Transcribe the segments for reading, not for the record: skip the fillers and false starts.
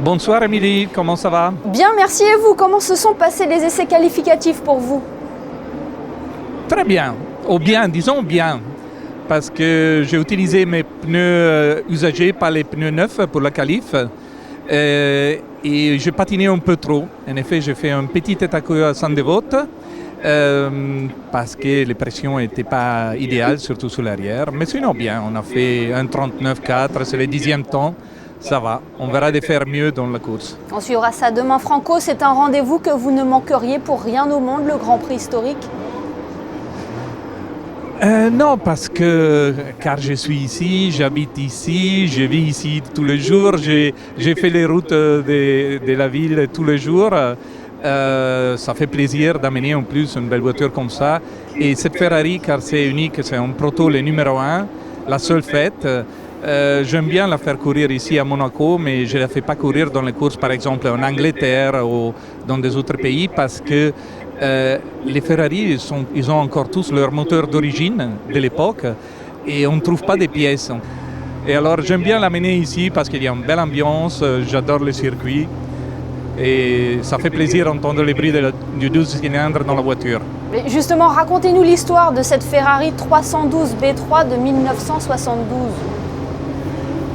Bonsoir Émilie, comment ça va? Bien, merci et vous? Comment se sont passés les essais qualificatifs pour vous? Très bien, ou bien, disons bien, parce que j'ai utilisé mes pneus usagés, pas les pneus neufs pour la qualif, et j'ai patiné un peu trop. En effet, j'ai fait un petit tête à queue à Saint-Devote, parce que les pressions n'étaient pas idéales, surtout sur l'arrière. Mais sinon bien, on a fait 1,39,4, c'est le 10e temps. Ça va, on verra de faire mieux dans la course. On suivra ça demain. Franco, c'est un rendez-vous que vous ne manqueriez pour rien au monde, le Grand Prix historique? Non, car je suis ici, j'habite ici, je vis ici tous les jours, j'ai fait les routes de la ville tous les jours. Ça fait plaisir d'amener en plus une belle voiture comme ça. Et cette Ferrari, car c'est unique, c'est un proto, le numéro 1, la seule faite. J'aime bien la faire courir ici à Monaco, mais je ne la fais pas courir dans les courses, par exemple en Angleterre ou dans des autres pays, parce que les Ferrari, ils ont encore tous leur moteur d'origine de l'époque et on ne trouve pas des pièces. Et alors j'aime bien l'amener ici parce qu'il y a une belle ambiance, j'adore le circuit et ça fait plaisir d'entendre les bruits du 12 cylindres dans la voiture. Mais justement, racontez-nous l'histoire de cette Ferrari 312 B3 de 1972.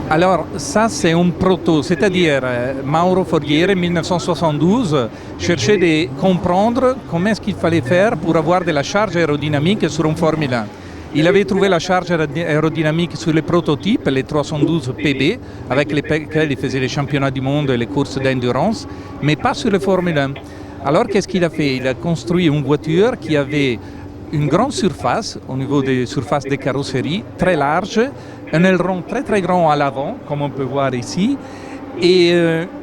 Alors ça c'est un proto, c'est-à-dire Mauro Forghieri en 1972 cherchait de comprendre comment est-ce qu'il fallait faire pour avoir de la charge aérodynamique sur une Formule 1. Il avait trouvé la charge aérodynamique sur les prototypes, les 312 PB, avec lesquels il faisait les championnats du monde et les courses d'endurance, mais pas sur les Formule 1. Alors qu'est-ce qu'il a fait? Il a construit une voiture qui avait une grande surface au niveau des surfaces des carrosseries, très large, un aileron très très grand à l'avant, comme on peut voir ici, et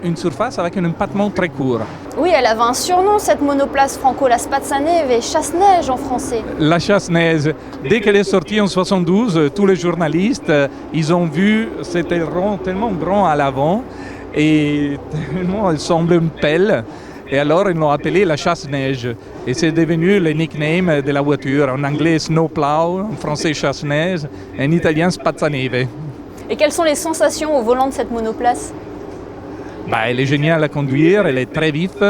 une surface avec un empattement très court. Oui, elle avait un surnom, cette monoplace, Franco, la Spazzaneve, chasse-neige en français. La chasse-neige. Dès qu'elle est sortie en 72, tous les journalistes, ils ont vu cet aileron tellement grand à l'avant et tellement elle semble une pelle. Et alors ils l'ont appelée la chasse-neige. Et c'est devenu le nickname de la voiture. En anglais, snowplow, en français, chasse-neige, en italien, spazzaneve. Et quelles sont les sensations au volant de cette monoplace? Elle est géniale à conduire, elle est très vive.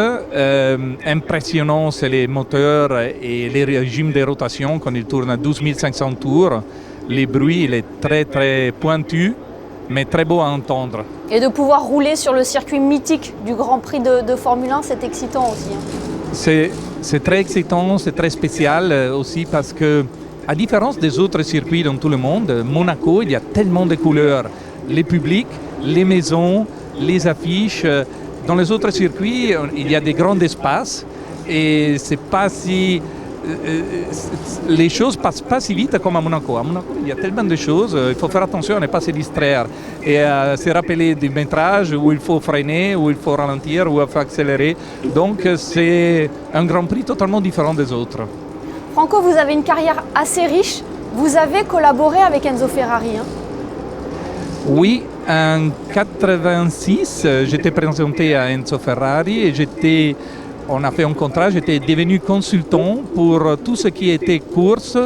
Impressionnant, c'est les moteurs et les régimes de rotation quand il tourne à 12 500 tours. Les bruits, il est très très pointu, mais très beau à entendre. Et de pouvoir rouler sur le circuit mythique du Grand Prix de Formule 1, c'est excitant aussi. C'est très excitant, c'est très spécial aussi parce que, à différence des autres circuits dans tout le monde, Monaco, il y a tellement de couleurs. Les publics, les maisons, les affiches. Dans les autres circuits, il y a des grands espaces et c'est pas si... les choses ne passent pas si vite comme à Monaco. À Monaco, il y a tellement de choses, il faut faire attention à ne pas se distraire et à se rappeler du métrage où il faut freiner, où il faut ralentir, où il faut accélérer. Donc c'est un Grand Prix totalement différent des autres. Franco, vous avez une carrière assez riche. Vous avez collaboré avec Enzo Ferrari. Oui, en 86, j'étais présenté à Enzo Ferrari et on a fait un contrat, j'étais devenu consultant pour tout ce qui était course,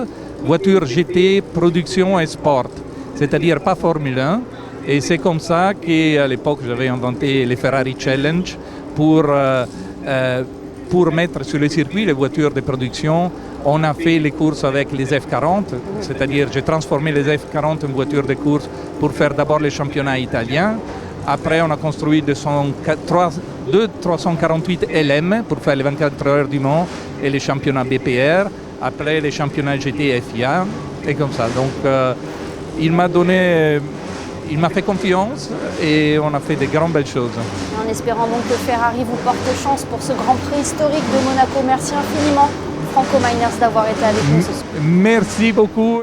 voiture GT, production et sport, c'est-à-dire pas Formule 1. Et c'est comme ça qu'à l'époque, j'avais inventé les Ferrari Challenge pour mettre sur le circuit les voitures de production. On a fait les courses avec les F40, c'est-à-dire j'ai transformé les F40 en voitures de course pour faire d'abord les championnats italiens. Après, on a construit 348 LM pour faire les 24 heures du Mans et les championnats BPR. Après, les championnats GT FIA et comme ça. Donc, il m'a fait confiance et on a fait de grandes belles choses. En espérant donc que Ferrari vous porte chance pour ce Grand Prix historique de Monaco. Merci infiniment, Franco Meiners, d'avoir été avec nous ce soir. Merci beaucoup.